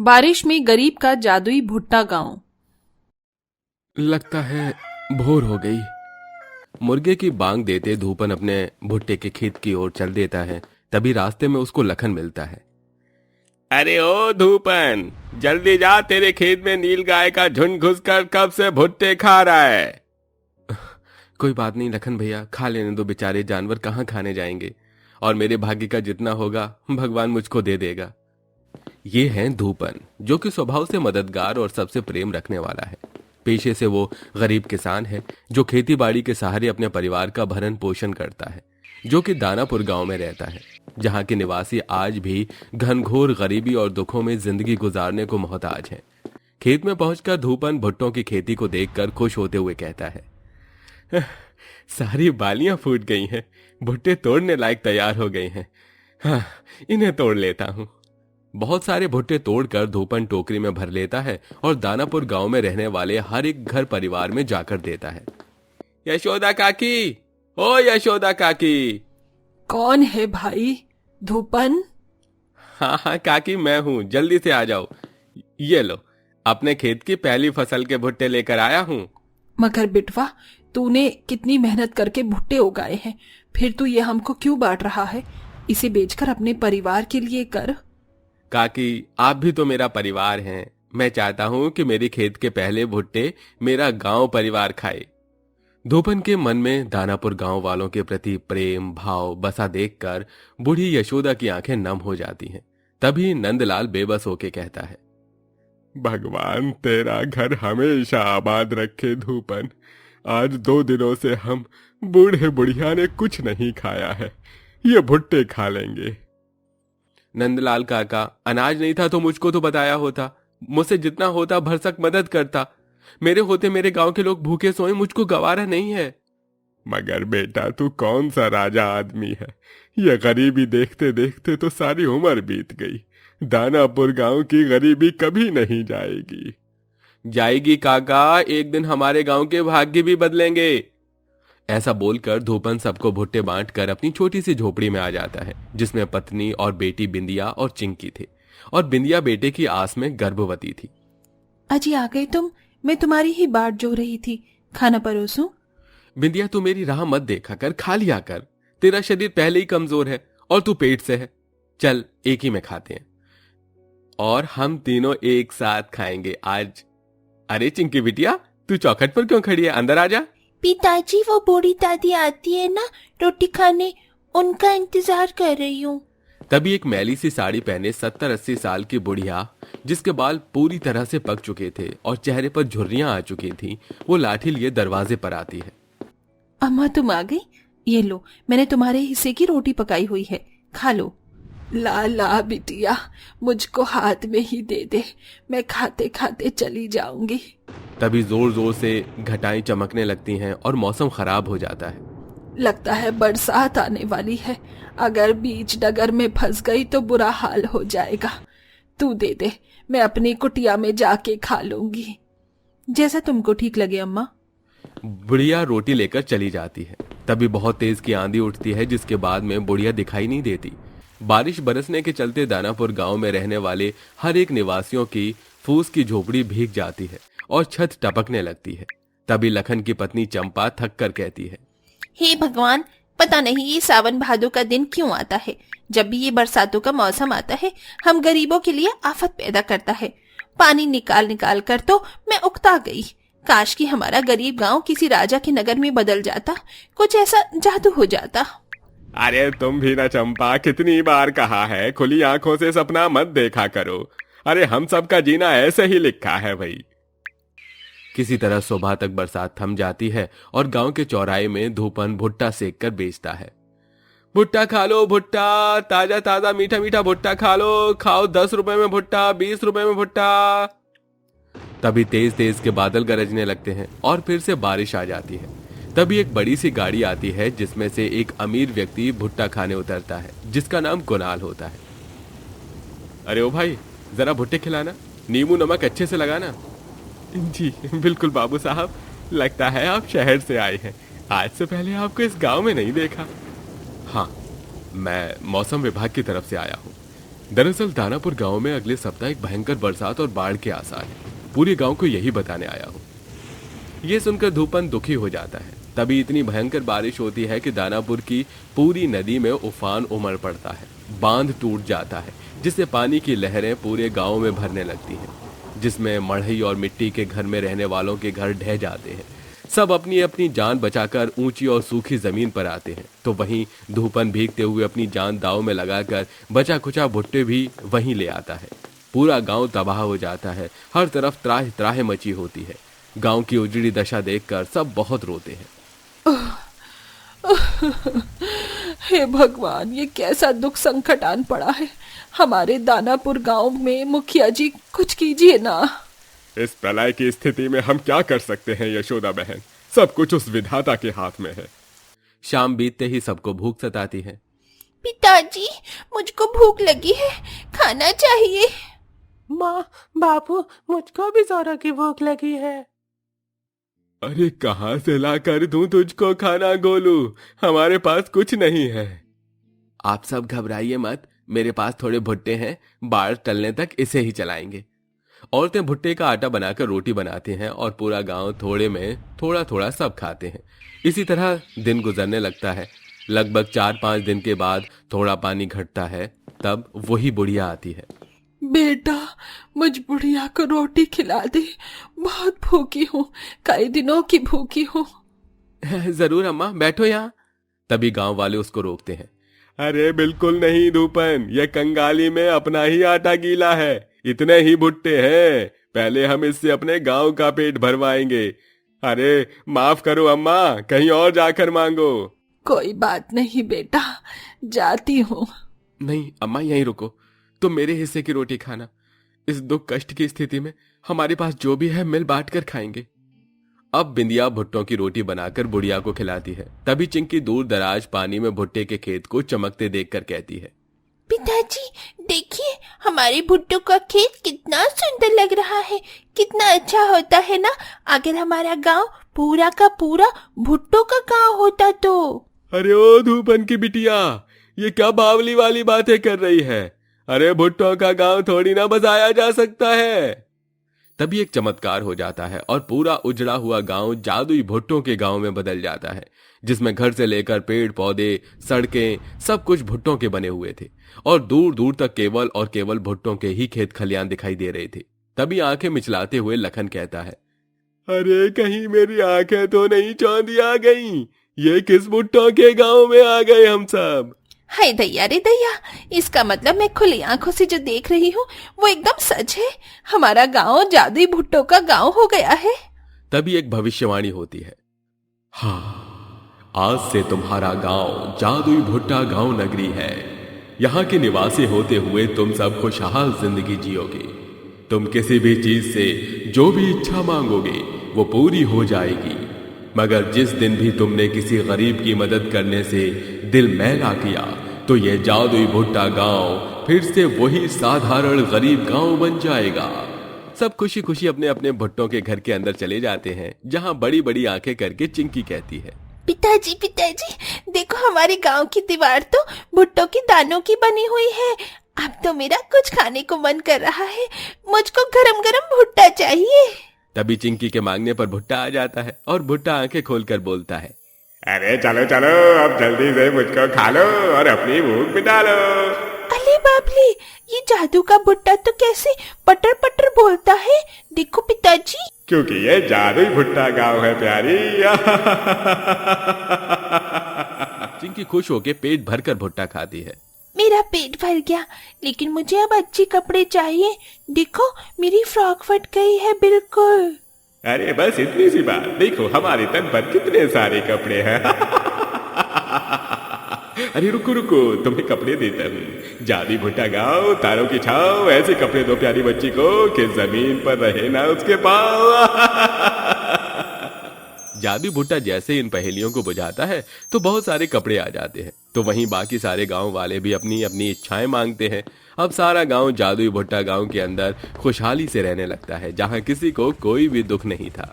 बारिश में गरीब का जादुई भुट्टा गांव। लगता है भोर हो गई। मुर्गे की बांग देते धूपन अपने भुट्टे के खेत की ओर चल देता है। तभी रास्ते में उसको लखन मिलता है। अरे ओ धूपन, जल्दी जा, तेरे खेत में नील गाय का झुंड घुसकर कब से भुट्टे खा रहा है। कोई बात नहीं लखन भैया, खा लेने दो, बेचारे जानवर कहाँ खाने जाएंगे, और मेरे भाग्य का जितना होगा भगवान मुझको दे देगा। ये हैं धूपन, जो कि स्वभाव से मददगार और सबसे प्रेम रखने वाला है। पेशे से वो गरीब किसान है जो खेती बाड़ी के सहारे अपने परिवार का भरण पोषण करता है, जो कि दानापुर गांव में रहता है, जहां के निवासी आज भी घनघोर गरीबी और दुखों में जिंदगी गुजारने को मोहताज हैं। खेत में पहुंचकर धूपन भुट्टों की खेती को देखकर खुश होते हुए कहता है, सारी बालियां फूट गई हैं, भुट्टे तोड़ने लायक तैयार हो गए हैं। हाँ, इन्हें तोड़ लेता हूं। बहुत सारे भुट्टे तोड़कर धूपन टोकरी में भर लेता है और दानापुर गांव में रहने वाले हर एक घर परिवार में जाकर देता है। यशोदा काकी, ओ यशोदा काकी। कौन है भाई? धूपन? हाँ हाँ काकी, मैं हूँ, जल्दी से आ जाओ। ये लो, अपने खेत की पहली फसल के भुट्टे लेकर आया हूँ। मगर बिटवा, तूने कितनी मेहनत करके भुट्टे उगाए हैं, फिर तू ये हमको क्यों बांट रहा है? इसे बेचकर अपने परिवार के लिए कर। काकी, आप भी तो मेरा परिवार हैं। मैं चाहता हूँ कि मेरे खेत के पहले भुट्टे मेरा गांव परिवार खाए। धूपन के मन में दानापुर गांव वालों के प्रति प्रेम भाव बसा देखकर बूढ़ी यशोदा की आंखें नम हो जाती हैं। तभी नंदलाल बेबस होके कहता है, भगवान तेरा घर हमेशा आबाद रखे धूपन। आज 2 दिनों से हम बूढ़े बुढ़िया ने कुछ नहीं खाया है, ये भुट्टे खा लेंगे। नंदलाल काका, अनाज नहीं था तो मुझको तो बताया होता, मुझसे जितना होता भरसक मदद करता। मेरे होते मेरे गांव के लोग भूखे सोए, मुझको गवारा नहीं है। मगर बेटा, तू कौन सा राजा आदमी है, ये गरीबी देखते देखते तो सारी उम्र बीत गई। दानापुर गांव की गरीबी कभी नहीं जाएगी। जाएगी काका, एक दिन हमारे गांव के भाग्य भी बदलेंगे। ऐसा बोलकर धूपन सबको भुट्टे बांटकर अपनी छोटी सी झोपड़ी में आ जाता है, जिसमें पत्नी और बेटी बिंदिया और चिंकी थे, और बिंदिया बेटे की आस में गर्भवती थी। अजी आ गए तुम, मैं तुम्हारी ही बाट जो रही थी, खाना परोसूं? बिंदिया, तू मेरी राह मत देखा कर, खा लिया कर। तेरा शरीर पहले ही कमजोर है और तू पेट से है। चल, एक ही में खाते हैं, और हम तीनों एक साथ खाएंगे आज। अरे चिंकी बिटिया, तू चौखट पर क्यों खड़ी है, अंदर आ जा। पिताजी, वो बूढ़ी दादी आती है ना रोटी खाने, उनका इंतजार कर रही हूँ। तभी एक मैली सी साड़ी पहने 70-80 साल की बुढ़िया, जिसके बाल पूरी तरह से पक चुके थे और चेहरे पर झुर्रियां आ चुकी थीं, वो लाठी लिए दरवाजे पर आती है। अम्मा तुम आ गई, ये लो, मैंने तुम्हारे हिस्से की रोटी पकाई हुई है, खा लो। ला ला बिटिया, मुझको हाथ में ही दे दे, मैं खाते खाते चली जाऊंगी। तभी जोर जोर से घटाएं चमकने लगती हैं और मौसम खराब हो जाता है। लगता है बरसात आने वाली है, अगर बीच डगर में फंस गई तो बुरा हाल हो जाएगा। तू दे दे, मैं अपनी कुटिया में जाके खा लूंगी। जैसा तुमको ठीक लगे अम्मा। बुढ़िया रोटी लेकर चली जाती है। तभी बहुत तेज की आंधी उठती है, जिसके बाद में बुढ़िया दिखाई नहीं देती। बारिश बरसने के चलते दानापुर गांव में रहने वाले हर एक निवासियों की फूस की झोपड़ी भीग जाती है और छत टपकने लगती है। तभी लखन की पत्नी चंपा थक कर कहती है, हे भगवान, पता नहीं ये सावन भादो का दिन क्यों आता है। जब भी ये बरसातों का मौसम आता है, हम गरीबों के लिए आफत पैदा करता है। पानी निकाल निकाल कर तो मैं उकता गई। काश कि हमारा गरीब गांव किसी राजा के नगर में बदल जाता, कुछ ऐसा जादू हो जाता। अरे तुम भी ना चंपा, कितनी बार कहा है खुली आंखों से सपना मत देखा करो। अरे हम सबका जीना ऐसे ही लिखा है भाई। किसी तरह सुबह तक बरसात थम जाती है और गांव के चौराहे में धूपन भुट्टा सेक कर बेचता है। भुट्टा खा लो भुट्टा, ताजा ताजा मीठा मीठा भुट्टा खा लो, खाओ 10 रुपए में भुट्टा, 20 रुपए में भुट्टा। तभी तेज तेज के बादल गरजने लगते हैं और फिर से बारिश आ जाती है। तभी एक बड़ी सी गाड़ी आती है, जिसमें से एक अमीर व्यक्ति भुट्टा खाने उतरता है, जिसका नाम कुणाल होता है। अरे ओ भाई, जरा भुट्टे खिलाना, नींबू नमक अच्छे से लगाना। जी बिल्कुल बाबू साहब, लगता है आप शहर से आए हैं, आज से पहले आपको इस गांव में नहीं देखा। हाँ, मैं मौसम विभाग की तरफ से आया हूँ। दरअसल दानापुर गांव में अगले सप्ताह एक भयंकर बरसात और बाढ़ के आसार हैं। पूरे गांव को यही बताने आया हूँ। ये सुनकर धूपन दुखी हो जाता है। तभी इतनी भयंकर बारिश होती है कि दानापुर की पूरी नदी में उफान उमड़ पड़ता है। बांध टूट जाता है, जिससे पानी की लहरें पूरे गांव में भरने लगती हैं, जिसमें मढ़ई और मिट्टी के घर में रहने वालों के घर ढह जाते हैं। सब अपनी अपनी जान बचाकर ऊंची और सूखी जमीन पर आते हैं। तो वहीं धूपन भीगते हुए अपनी जान दांव में लगाकर बचा खुचा भुट्टे भी वहीं ले आता है। पूरा गांव तबाह हो जाता है। हर तरफ त्राह त्राह मची होती है। गांव की उजड़ी दशा देखकर सब बहुत रोते हैं। हे भगवान, ये कैसा दुख संकट आन पड़ा है। हमारे दानापुर गांव में मुखिया जी कुछ कीजिए ना। इस प्रलय की स्थिति में हम क्या कर सकते हैं यशोदा बहन, सब कुछ उस विधाता के हाथ में है। शाम बीतते ही सबको भूख सताती है। पिताजी, मुझको भूख लगी है, खाना चाहिए। माँ, बापू, मुझको भी जोरों की भूख लगी है। अरे कहाँ से ला कर दूं तुझको खाना गोलू, हमारे पास कुछ नहीं है। आप सब घबराइए मत, मेरे पास थोड़े भुट्टे हैं, बाढ़ टलने तक इसे ही चलाएंगे। औरतें भुट्टे का आटा बनाकर रोटी बनाती हैं और पूरा गांव थोड़े में थोड़ा थोड़ा सब खाते हैं। इसी तरह दिन गुजरने लगता है। लगभग 4-5 दिन के बाद थोड़ा पानी घटता है। तब वही बुढ़िया आती है। बेटा, मुझ बुढ़िया को रोटी खिला दे, बहुत भूखी हूँ, कई दिनों की भूखी हूँ। जरूर अम्मा, बैठो यहाँ। तभी गांव वाले उसको रोकते हैं। अरे बिल्कुल नहीं धूपन, यह कंगाली में अपना ही आटा गीला है, इतने ही भुट्टे हैं, पहले हम इससे अपने गांव का पेट भरवाएंगे। अरे माफ करो अम्मा, कहीं और जाकर मांगो। कोई बात नहीं बेटा, जाती हूँ। नहीं अम्मा, यहीं रुको, तुम मेरे हिस्से की रोटी खाना। इस दुख कष्ट की स्थिति में हमारे पास जो भी है मिल बांट कर खाएंगे। अब बिंदिया भुट्टों की रोटी बनाकर बुढ़िया को खिलाती है। तभी चिंकी दूर दराज पानी में भुट्टे के खेत को चमकते देखकर कहती है। पिताजी, देखिए हमारे भुट्टो का खेत कितना सुंदर लग रहा है, कितना अच्छा होता है ना अगर हमारा गांव पूरा का पूरा भुट्टो का गांव होता तो। अरे ओ धूपन की बिटिया, ये क्या बावली वाली बातें कर रही है। अरे भुट्टो का गांव थोड़ी ना बसाया जा सकता है। तभी एक चमत्कार हो जाता है और पूरा उजड़ा हुआ गांव जादुई भुट्टों के गांव में बदल जाता है, जिसमें घर से लेकर पेड़ पौधे सड़कें सब कुछ भुट्टों के बने हुए थे और दूर दूर तक केवल और केवल भुट्टों के ही खेत खलियान दिखाई दे रहे थे। तभी आंखें मिचलाते हुए लखन कहता है। अरे कहीं मेरी आंखें तो नहीं चौंधी आ गई, ये किस भुट्टों के गांव में आ गए हम सब। हाय दैया रे दैया, इसका मतलब मैं खुली आंखों से जो देख रही हूँ वो एकदम सच है। हमारा गांव जादुई भुट्टो का गांव हो गया है। तभी एक भविष्यवाणी होती है। हाँ, आज से तुम्हारा गांव जादुई भुट्टा गांव नगरी है। यहाँ के निवासी होते हुए तुम सब खुशहाल जिंदगी जियोगे। तुम किसी भी चीज से जो भी इच्छा मांगोगे वो पूरी हो जाएगी। मगर जिस दिन भी तुमने किसी गरीब की मदद करने से दिल मैला किया तो ये जादुई भुट्टा गांव फिर से वही साधारण गरीब गांव बन जाएगा। सब खुशी खुशी अपने अपने भुट्टों के घर के अंदर चले जाते हैं, जहां बड़ी बड़ी आंखें करके चिंकी कहती है। पिताजी पिताजी, देखो हमारे गांव की दीवार तो भुट्टो के दानों की बनी हुई है। अब तो मेरा कुछ खाने को मन कर रहा है, मुझको गरम गरम भुट्टा चाहिए। तभी चिंकी के मांगने पर भुट्टा आ जाता है और भुट्टा आंखें खोलकर बोलता है। अरे चलो चलो, अब जल्दी से मुझको खा लो और अपनी भूख मिटा लो। अले बाबले, ये जादू का भुट्टा तो कैसे पटर पटर बोलता है। देखो पिताजी, क्योंकि ये जादुई भुट्टा गांव है प्यारी। चिंकी खुश होके पेट भरकर भुट्टा खाती है। मेरा पेट भर गया, लेकिन मुझे अब अच्छे कपड़े चाहिए। देखो मेरी फ्रॉक फट गई है बिल्कुल। अरे बस इतनी सी बात, देखो हमारे तन पर कितने सारे कपड़े हैं। अरे रुको रुको, तुम्हें कपड़े देता हूँ। जादुई भुट्टा गाँव, तारों की छाँव, ऐसे कपड़े दो प्यारी बच्ची को कि जमीन पर रहे ना उसके पाँव। जादुई भुट्टा जैसे इन पहेलियों को बुझाता है तो बहुत सारे कपड़े आ जाते हैं। तो वहीं बाकी सारे गांव वाले भी अपनी अपनी इच्छाएं मांगते हैं। अब सारा गांव जादुई भुट्टा गांव के अंदर खुशहाली से रहने लगता है, जहां किसी को कोई भी दुख नहीं था।